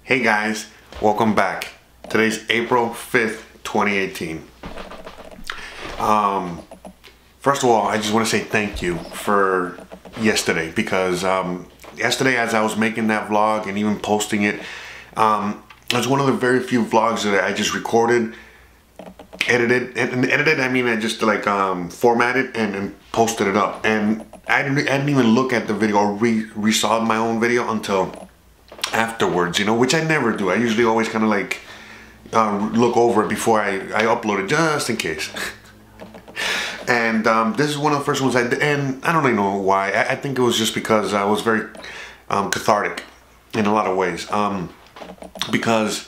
Hey guys, welcome back. Today's April 5th, 2018. First of all, I just want to say thank you for yesterday because yesterday as I was making that vlog and even posting it, it was one of the very few vlogs that I just recorded, edited, and edited, I mean I just like formatted and posted it up. And I didn't even look at the video or re-saw my own video until afterwards, you know, which I never do. I usually always kind of like look over it before I upload it, just in case. And this is one of the first ones I did, and I don't really know why. I think it was just because I was very cathartic in a lot of ways. Because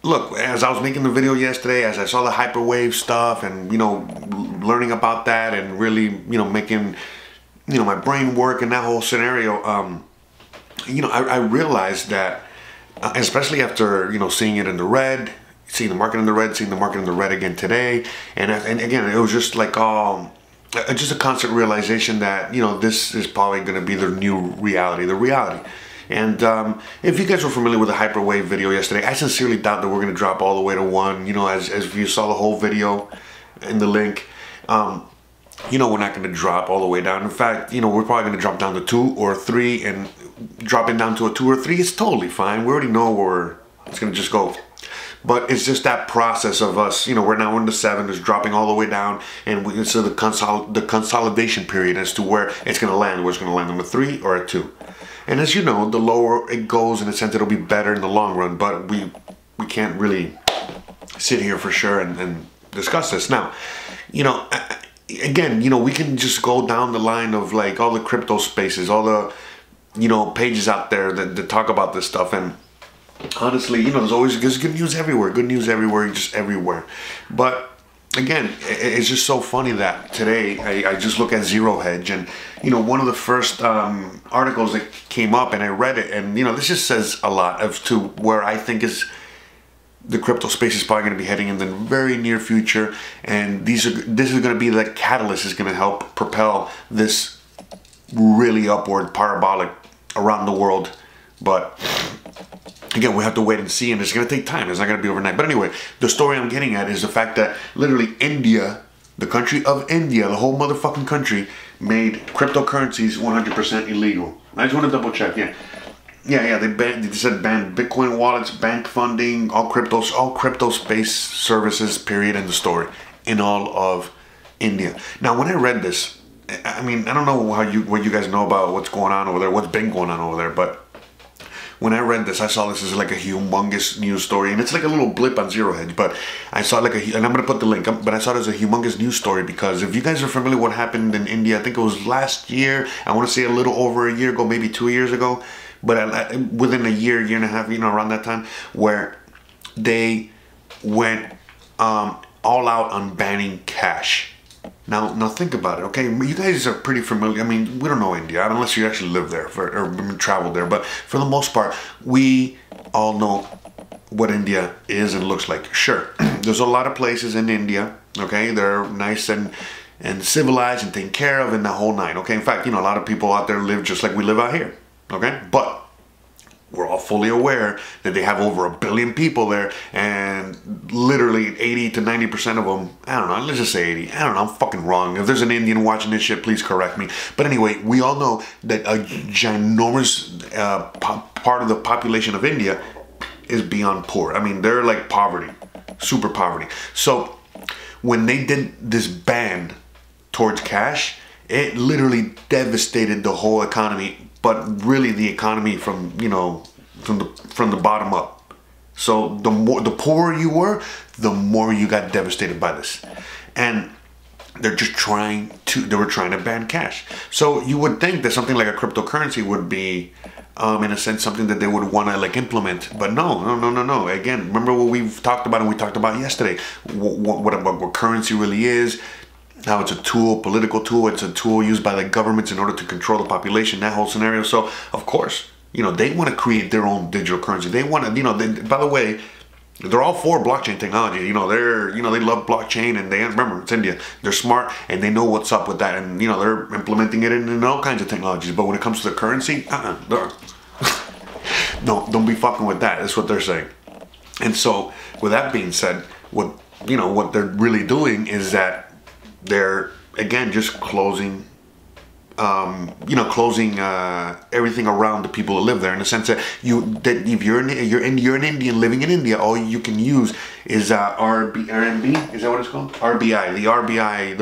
look, as I was making the video yesterday, as I saw the hyperwave stuff and, you know, learning about that and really, you know, making, you know, my brain work and that whole scenario, you know, I realized that, especially after, you know, seeing it in the red, seeing the market in the red, seeing the market in the red again today, and again, it was just like just a constant realization that, you know, this is probably going to be the new reality, And if you guys were familiar with the hyperwave video yesterday, I sincerely doubt that we're going to drop all the way to 1. You know, as you saw the whole video in the link, you know, we're not going to drop all the way down. In fact, you know, we're probably going to drop down to 2 or 3, and dropping down to a 2 or 3 is totally fine. We already know where it's going to just go. But it's just that process of us, you know, we're now in the 7, it's dropping all the way down, and so the consolidation period as to where it's going to land, where it's going to land on a 3 or a 2. And as you know, the lower it goes, in a sense, it'll be better in the long run, but we can't really sit here for sure and discuss this. Now, you know, again, you know, we can just go down the line of like all the crypto spaces, all the, you know, pages out there that talk about this stuff. And honestly, you know, there's good news everywhere, just everywhere. But again, it's just so funny that today I just look at Zero Hedge, and, you know, one of the first articles that came up, and I read it, and, you know, this just says a lot as to where I think is the crypto space is probably going to be heading in the very near future. And this is going to be the catalyst, is going to help propel this really upward parabolic around the world. But again, we have to wait and see, and it's going to take time. It's not going to be overnight. But anyway, the story I'm getting at is the fact that literally India, the country of India, the whole motherfucking country, made cryptocurrencies 100% illegal. I just want to double check, yeah. Yeah, they said ban Bitcoin wallets, bank funding, all crypto space services, period, end of story, in all of India. Now, when I read this, I mean, I don't know what you guys know about what's going on over there, what's been going on over there, but when I read this, I saw this as like a humongous news story, and it's like a little blip on Zero Hedge, but I saw like and I'm going to put the link, but I saw it as a humongous news story because if you guys are familiar with what happened in India, I think it was last year, I want to say a little over a year ago, maybe 2 years ago, but within a year and a half, you know, around that time, where they went all out on banning cash. Now think about it, okay? You guys are pretty familiar. I mean, we don't know India unless you actually live there or traveled there. But for the most part, we all know what India is and looks like. Sure, there's a lot of places in India, okay? They're nice and civilized and taken care of and the whole nine, okay? In fact, you know, a lot of people out there live just like we live out here, okay? But we're all fully aware that they have over 1 billion people there, and literally 80 to 90% of them, I don't know, let's just say 80, I don't know, I'm fucking wrong. If there's an Indian watching this shit, please correct me. But anyway, we all know that a ginormous part of the population of India is beyond poor. I mean, they're like poverty, super poverty. So when they did this ban towards cash, it literally devastated the whole economy, but really the economy from, you know, from the bottom up. So the poorer you were, the more you got devastated by this. And they're just trying to ban cash. So you would think that something like a cryptocurrency would be, in a sense, something that they would want to like implement. But no. Again, remember what we've talked about and we talked about yesterday. What currency really is. How it's a tool, political tool. It's a tool used by the governments in order to control the population, that whole scenario. So, of course, you know, they want to create their own digital currency. They want to, you know, by the way, they're all for blockchain technology. You know, they love blockchain, and remember, it's India. They're smart, and they know what's up with that. And, you know, they're implementing it in all kinds of technologies. But when it comes to the currency, No, don't be fucking with that. That's what they're saying. And so, with that being said, what they're really doing is that they're, again, just closing everything around the people that live there, in the sense that if you're an Indian living in India, all you can use is RMB. Is that what it's called? RBI. The RBI.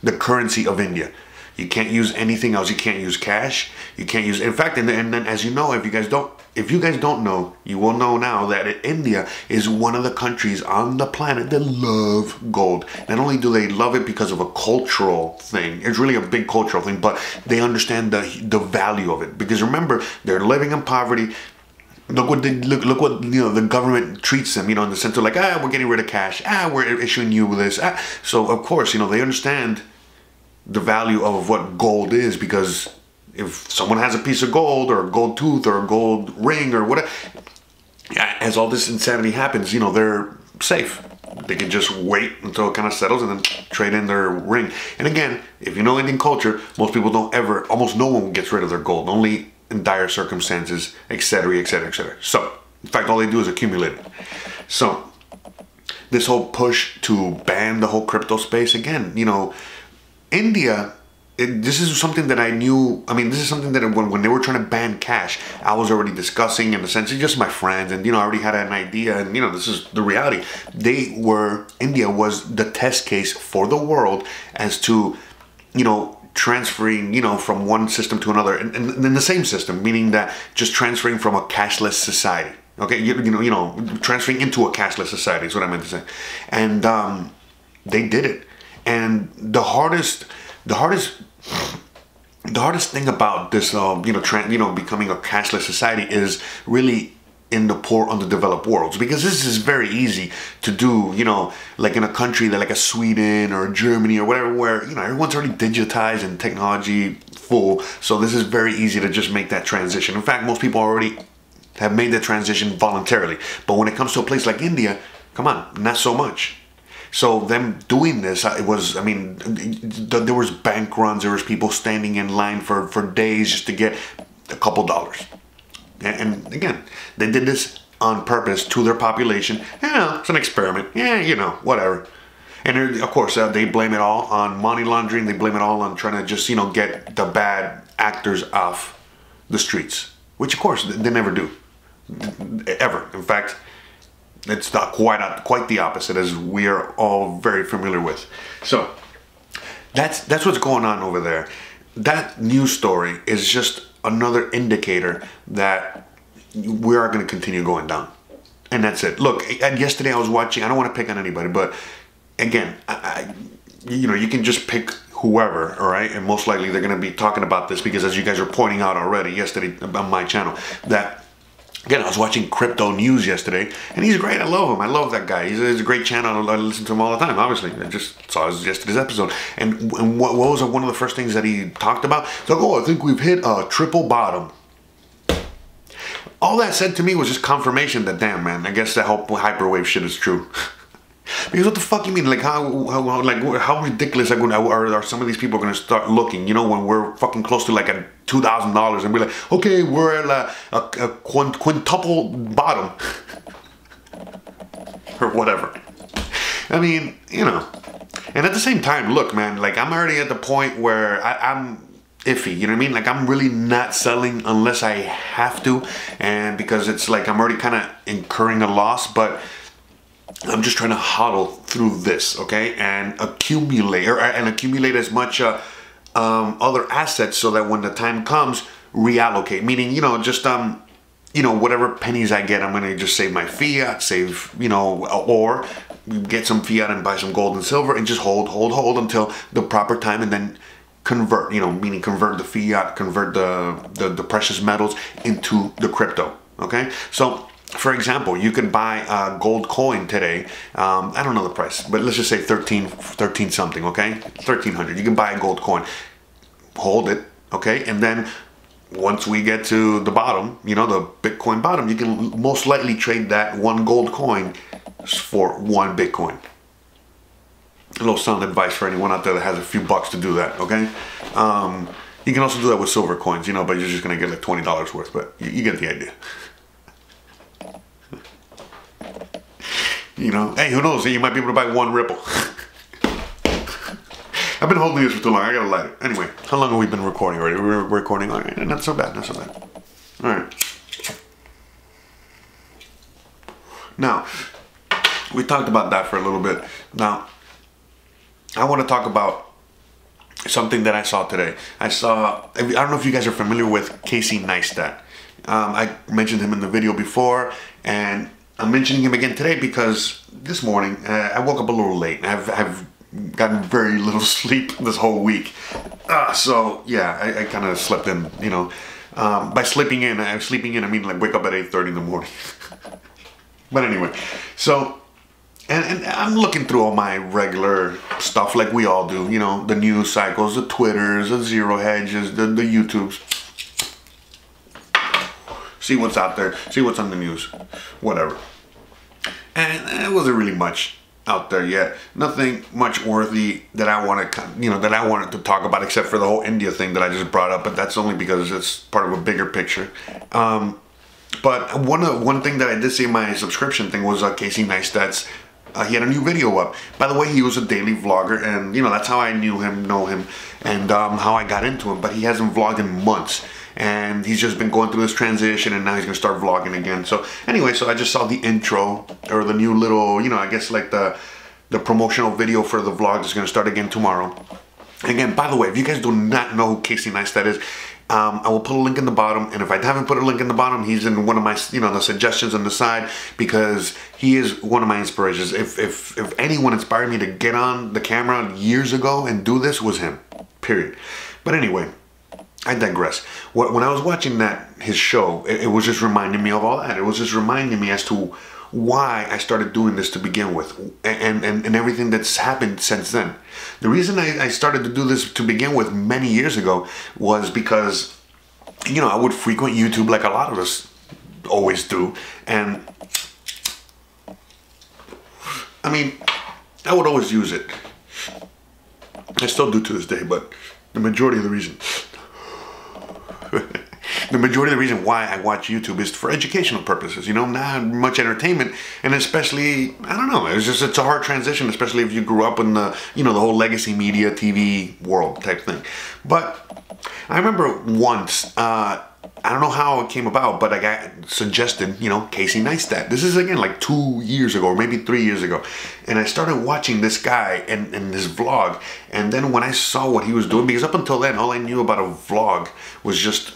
The currency of India. You can't use anything else. You can't use cash. You can't use. In fact, and then as you know, if you guys don't know, you will know now that India is one of the countries on the planet that love gold. Not only do they love it because of a cultural thing, it's really a big cultural thing, but they understand the value of it. Because remember, they're living in poverty. Look what the government treats them, in the sense of like, we're getting rid of cash, we're issuing you this. So of course, they understand the value of what gold is, because if someone has a piece of gold or a gold tooth or a gold ring or whatever, as all this insanity happens, they're safe. They can just wait until it kind of settles and then trade in their ring. And again, if you know Indian culture, most people almost no one gets rid of their gold, only in dire circumstances, etc., etc., etc. So, in fact, all they do is accumulate it. So, this whole push to ban the whole crypto space, again, India, this is something that I knew. I mean, this is something that when they were trying to ban cash, I was already discussing, in the sense of just my friends, and I already had an idea, and this is the reality. India was the test case for the world as to, transferring, from one system to another, and in the same system, meaning that just transferring from a cashless society. Okay, transferring into a cashless society is what I meant to say, and they did it. And the hardest thing about this, becoming a cashless society is really in the poor, underdeveloped worlds, because this is very easy to do, like in a country that like a Sweden or Germany or whatever, where everyone's already digitized and technology full. So this is very easy to just make that transition. In fact, most people already have made that transition voluntarily. But when it comes to a place like India, come on, not so much. So them doing this, there was bank runs, there was people standing in line for days just to get a couple dollars. And again, they did this on purpose to their population. It's an experiment. Whatever. And of course, they blame it all on money laundering. They blame it all on trying to just, get the bad actors off the streets. Which, of course, they never do. Ever. In fact, it's not quite the opposite, as we are all very familiar with. So, that's what's going on over there. That news story is just another indicator that we are going to continue going down. And that's it. Look, yesterday I was watching, I don't want to pick on anybody, but again, you can just pick whoever, all right? And most likely they're going to be talking about this, because as you guys are pointing out already yesterday on my channel, that, again, I was watching crypto news yesterday, and he's great. I love him. I love that guy. He's a great channel. I listen to him all the time, obviously. I just saw yesterday's episode. And what was one of the first things that he talked about? He's like, I think we've hit a triple bottom. All that said to me was just confirmation that, damn, man, I guess that whole hyperwave shit is true. Because what the fuck you mean? Like, how ridiculous are some of these people going to start looking, when we're fucking close to like a $2,000 and be like, okay, we're at a quintuple bottom. Or whatever. I mean, and at the same time, look, man, like, I'm already at the point where I'm iffy, you know what I mean? Like, I'm really not selling unless I have to, and because it's like I'm already kind of incurring a loss, but I'm just trying to hodl through this, okay, and accumulate as much other assets, so that when the time comes, reallocate. Meaning, just whatever pennies I get, I'm gonna just save my fiat, or get some fiat and buy some gold and silver, and just hold until the proper time, and then convert. Meaning convert the fiat, convert the precious metals into the crypto. Okay, so. For example, you can buy a gold coin today. I don't know the price, but let's just say 13 something, okay? 1300. You can buy a gold coin. Hold it, okay? And then once we get to the bottom, the Bitcoin bottom, you can most likely trade that one gold coin for one Bitcoin. A little sound advice for anyone out there that has a few bucks to do that, okay? You can also do that with silver coins, you know, but you're just gonna get like $20 worth, but you get the idea. You know, hey, who knows? You might be able to buy one Ripple. I've been holding this for too long. I gotta light it. Anyway, how long have we been recording already? We're recording. All right, not so bad, not so bad. All right. Now, we talked about that for a little bit. Now, I want to talk about something that I saw today. I don't know if you guys are familiar with Casey Neistat. I mentioned him in the video before, and I'm mentioning him again today because this morning I woke up a little late. I've gotten very little sleep this whole week. So yeah, I kind of slept in, you know. By sleeping in, I mean like wake up at 8:30 in the morning. But anyway, so, and I'm looking through all my regular stuff like we all do, you know, the news cycles, the Twitters, the Zero Hedges, the YouTubes. See what's out there, see what's on the news, whatever. And it wasn't really much out there yet. Nothing much worthy that I want to, you know, that I wanted to talk about, except for the whole India thing that I just brought up. But that's only because it's part of a bigger picture. But one thing that I did see in my subscription thing was Casey Neistat's. He had a new video up. By the way, he was a daily vlogger, and you know that's how I know him, and how I got into him. But he hasn't vlogged in months. And he's just been going through this transition, and now he's gonna start vlogging again. So anyway, so I just saw the intro, or the new little, you know, I guess like the promotional video for the vlog is gonna start again tomorrow. Again, by the way, if you guys do not know who Casey Neistat is, I will put a link in the bottom, and if I haven't put a link in the bottom, he's in one of my, you know, the suggestions on the side, because he is one of my inspirations. If anyone inspired me to get on the camera years ago and do this, was him, period. But anyway, I digress. When I was watching his show, it was just reminding me of all that. It was just reminding me as to why I started doing this to begin with, and everything that's happened since then. The reason I started to do this to begin with many years ago was because, you know, I would frequent YouTube like a lot of us always do, and I mean, I would always use it. I still do to this day, but the majority of the reason why I watch YouTube is for educational purposes, you know, not much entertainment, and especially, I don't know, it's a hard transition, especially if you grew up in the, you know, the whole legacy media, TV world type thing. But I remember once, I don't know how it came about, but I got suggested, you know, Casey Neistat. This is again like 2 years ago, or maybe 3 years ago. And I started watching this guy and his vlog. And then when I saw what he was doing, because up until then, all I knew about a vlog was just,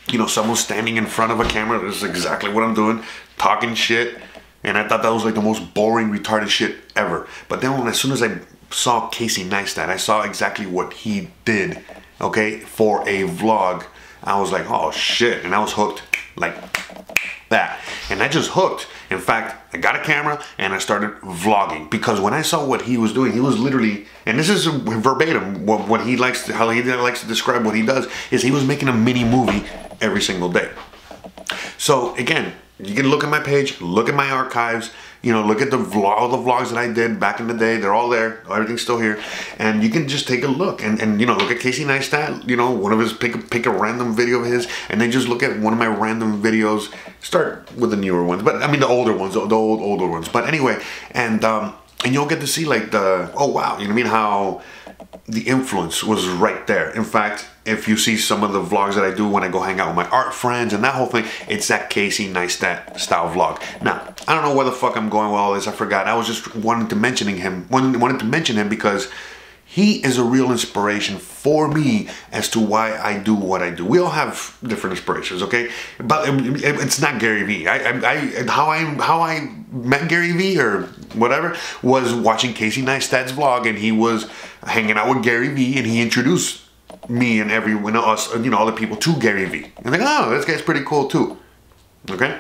you know, someone standing in front of a camera. This is exactly what I'm doing, talking shit. And I thought that was like the most boring, retarded shit ever. But then as soon as I saw Casey Neistat, I saw exactly what he did, okay, for a vlog. I was like, oh shit, and I was hooked like that. And I just hooked. In fact, I got a camera and I started vlogging, because when I saw what he was doing, he was literally, and this is verbatim, what he likes to, how he likes to describe what he does, is he was making a mini movie every single day. So again, you can look at my page, look at my archives, you know, look at all the vlogs that I did back in the day. They're all there. Everything's still here. And you can just take a look and you know, look at Casey Neistat, you know, one of his, pick a random video of his, and then just look at one of my random videos. Start with the newer ones, but I mean the older ones, the older ones. But anyway, and you'll get to see like the, oh wow, you know what I mean, how the influence was right there. In fact, if you see some of the vlogs that I do when I go hang out with my art friends and that whole thing, it's that Casey Neistat style vlog. Now, I don't know where the fuck I'm going with all this. I forgot. I was just wanted to mention him because he is a real inspiration for me as to why I do what I do. We all have different inspirations, okay? But it's not Gary Vee. How I met Gary Vee or whatever was watching Casey Neistat's vlog, and he was hanging out with Gary Vee, and he introduced me and everyone else, you know, all the people to Gary Vee. And like, oh, this guy's pretty cool too. Okay?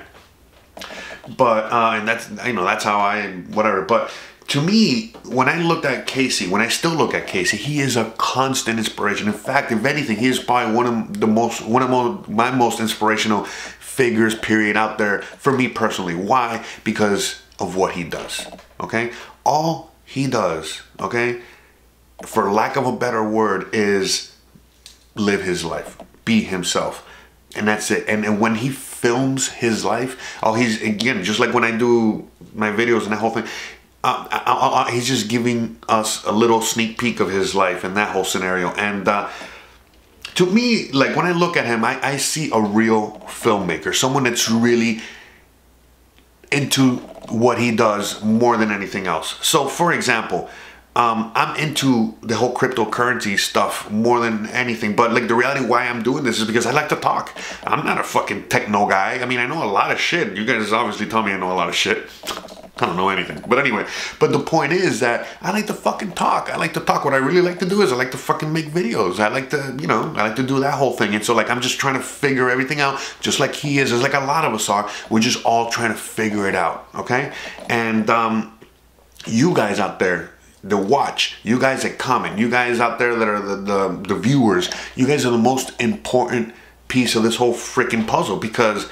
But, and that's, you know, that's how whatever. But to me, when I looked at Casey, when I still look at Casey, he is a constant inspiration. In fact, if anything, he is probably one of my most inspirational figures, period, out there for me personally. Why? Because of what he does. Okay? All he does, okay, for lack of a better word, is live his life, be himself, and that's it. And when he films his life, oh, he's, again, just like when I do my videos and that whole thing, he's just giving us a little sneak peek of his life and that whole scenario. And to me, like, when I look at him, I see a real filmmaker, someone that's really into what he does more than anything else. So, for example, I'm into the whole cryptocurrency stuff more than anything, but like the reality why I'm doing this is because I like to talk. I'm not a fucking techno guy. I mean, I know a lot of shit. You guys obviously tell me I know a lot of shit. I don't know anything. But anyway, but the point is that I like to fucking talk. I like to talk. What I really like to do is I like to fucking make videos. I like to, you know, I like to do that whole thing. And so, like, I'm just trying to figure everything out, just like he is, just like a lot of us are. We're just all trying to figure it out, okay? And you guys out there that watch, you guys that comment, you guys out there that are the viewers, you guys are the most important piece of this whole freaking puzzle, because,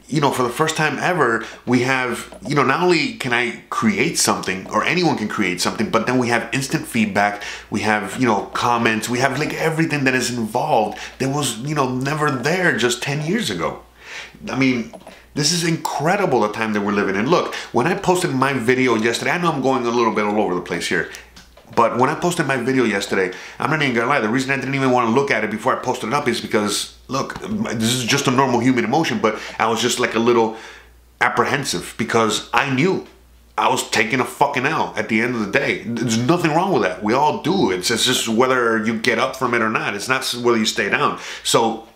you know, for the first time ever, we have, you know, not only can I create something, or anyone can create something, but then we have instant feedback, we have, you know, comments, we have like everything that is involved that was, you know, never there just 10 years ago. I mean, this is incredible, the time that we're living in. Look, when I posted my video yesterday, I know I'm going a little bit all over the place here, but when I posted my video yesterday, I'm not even gonna lie, the reason I didn't even want to look at it before I posted it up is because, look, this is just a normal human emotion, but I was just like a little apprehensive because I knew I was taking a fucking L at the end of the day. There's nothing wrong with that. We all do. It's just whether you get up from it or not. It's not whether you stay down. So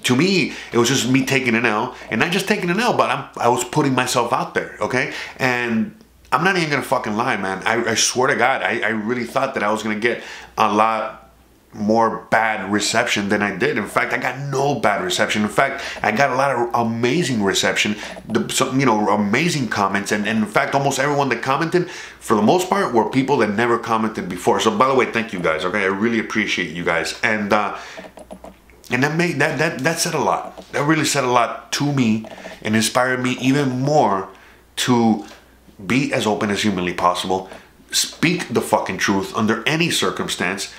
to me, it was just me taking an L, and not just taking an L, but I was putting myself out there, okay? And I'm not even gonna fucking lie, man. I swear to God, I really thought that I was gonna get a lot more bad reception than I did. In fact, I got no bad reception. In fact, I got a lot of amazing reception, you know, amazing comments, and in fact, almost everyone that commented, for the most part, were people that never commented before. So, by the way, thank you guys. Okay, I really appreciate you guys, and that made that said a lot. That really said a lot to me and inspired me even more to be as open as humanly possible, speak the fucking truth under any circumstance,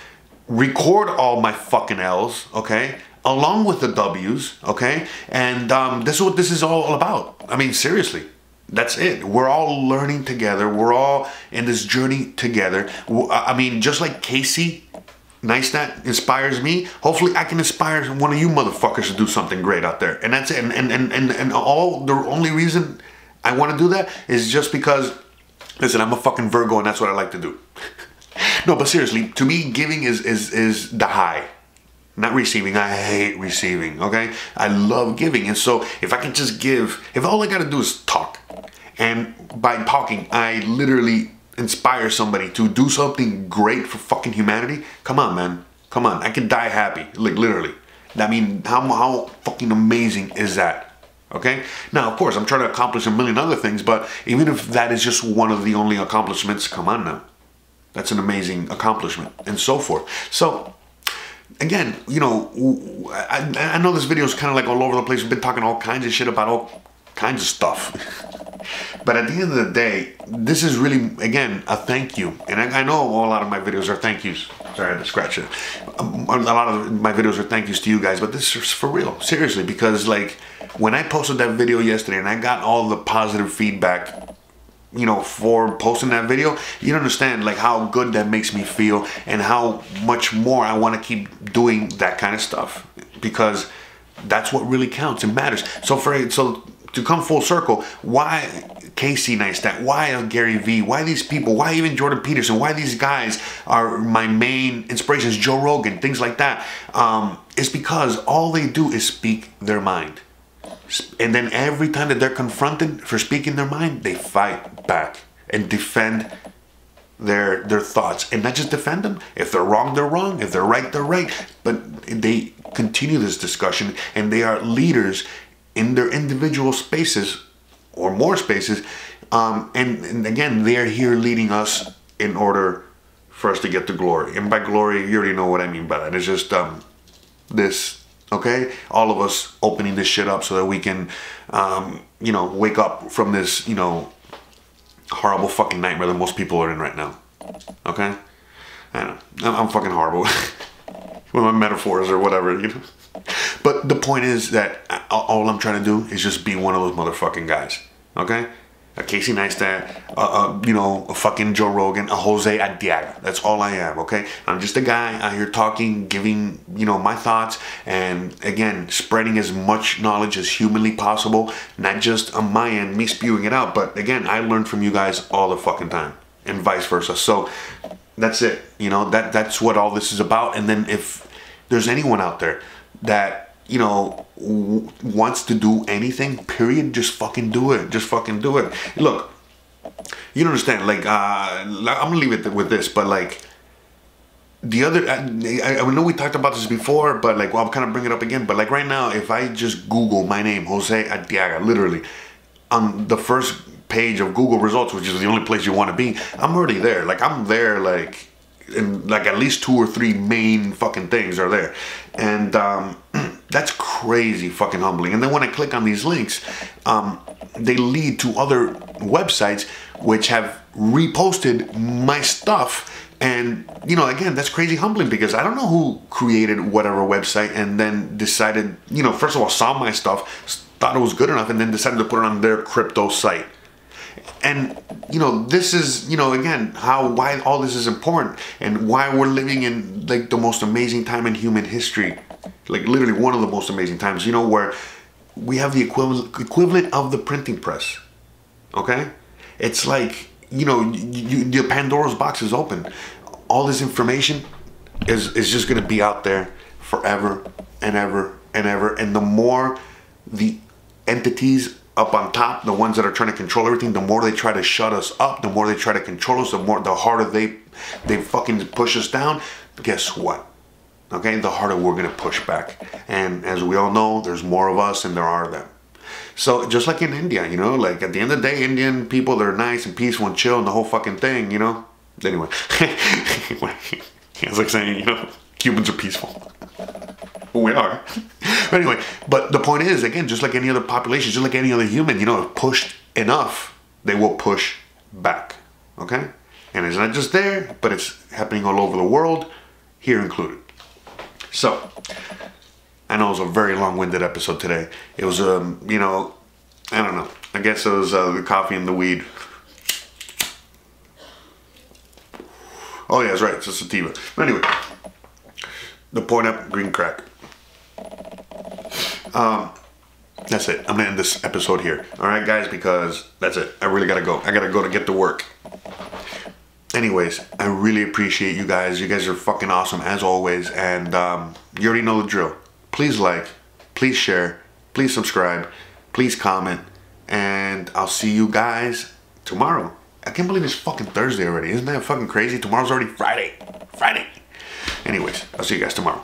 record all my fucking L's, okay, along with the W's, okay, and this is what this is all about. I mean, seriously, that's it. We're all learning together. We're all in this journey together. I mean, just like Casey Neistat inspires me, hopefully I can inspire one of you motherfuckers to do something great out there. And that's it. And all the only reason I want to do that is just because, listen, I'm a fucking Virgo and that's what I like to do. No, but seriously, to me, giving is the high, not receiving. I hate receiving, okay? I love giving. And so if I can just give, if all I got to do is talk, and by talking, I literally inspire somebody to do something great for fucking humanity, come on, man. Come on. I can die happy, like literally. I mean, how fucking amazing is that? Okay? Now, of course, I'm trying to accomplish a million other things, but even if that is just one of the only accomplishments, come on now. That's an amazing accomplishment, and so forth. So, again, you know, I know this video is kind of like all over the place. We've been talking all kinds of shit about all kinds of stuff. But at the end of the day, this is really, again, a thank you. And I know a lot of my videos are thank yous. Sorry, I had to scratch it. A lot of my videos are thank yous to you guys, but this is for real, seriously, because like when I posted that video yesterday and I got all the positive feedback, you know, for posting that video, you don't understand like how good that makes me feel and how much more I want to keep doing that kind of stuff, because that's what really counts and matters. So to come full circle, why Casey Neistat, why Gary Vee, why these people, why even Jordan Peterson, why these guys are my main inspirations, Joe Rogan, things like that, is because all they do is speak their mind. And then every time that they're confronted for speaking their mind, they fight back and defend their thoughts. And not just defend them. If they're wrong, they're wrong. If they're right, they're right. But they continue this discussion, and they are leaders in their individual spaces or more spaces. And again, they're here leading us in order for us to get to glory. And by glory, you already know what I mean by that. It's just this. Okay, all of us opening this shit up so that we can, you know, wake up from this, you know, horrible fucking nightmare that most people are in right now. Okay, I know I'm fucking horrible. with my metaphors or whatever, you know. But the point is that all I'm trying to do is just be one of those motherfucking guys, okay? A Casey Neistat, you know, a fucking Joe Rogan, a josearteaga. That's all I am, okay? I'm just a guy out here talking, giving, you know, my thoughts, and again, spreading as much knowledge as humanly possible, not just on my end, me spewing it out, but again, I learn from you guys all the fucking time, and vice versa. So that's it, you know, that's what all this is about. And then if there's anyone out there that, you know, wants to do anything, period, just fucking do it. Just fucking do it. Look, you don't understand, like, I'm gonna leave it with this, but like, the other, I know we talked about this before, but like, well, I'll kind of bring it up again, but like right now, if I just Google my name, josearteaga, literally, on the first page of Google results, which is the only place you want to be, I'm already there. Like, I'm there, like, in like at least 2 or 3 main fucking things are there. And that's crazy fucking humbling. And then when I click on these links, they lead to other websites which have reposted my stuff. And, you know, again, that's crazy humbling, because I don't know who created whatever website and then decided, you know, first of all, saw my stuff, thought it was good enough, and then decided to put it on their crypto site. And, you know, this is, you know, again, why all this is important, and why we're living in like the most amazing time in human history. Like literally one of the most amazing times, you know, where we have the equivalent of the printing press. Okay? It's like, you know, the Pandora's box is open. All this information is just going to be out there forever and ever and ever. And the more the entities up on top, the ones that are trying to control everything, the more they try to shut us up, the more they try to control us, the harder they fucking push us down. Guess what? Okay, the harder we're gonna push back. And as we all know, there's more of us than there are them. So just like in India, you know, like at the end of the day, Indian people, they're nice and peaceful and chill and the whole fucking thing, you know. Anyway, it's like saying, you know, Cubans are peaceful. We are. But anyway, but the point is, again, just like any other population, just like any other human, you know, if pushed enough, they will push back. Okay? And it's not just there, but it's happening all over the world, here included. So, I know it was a very long-winded episode today. It was, you know, I don't know. I guess it was the coffee and the weed. Oh, yeah, that's right. It's a sativa. But anyway, the point up, green crack. That's it. I'm gonna end this episode here. All right, guys, because that's it. I really gotta go. I gotta go to get to work. Anyways, I really appreciate you guys. You guys are fucking awesome as always. And you already know the drill. Please like, please share, please subscribe, please comment, and I'll see you guys tomorrow. I can't believe it's fucking Thursday already. Isn't that fucking crazy? Tomorrow's already Friday. Anyways, I'll see you guys tomorrow.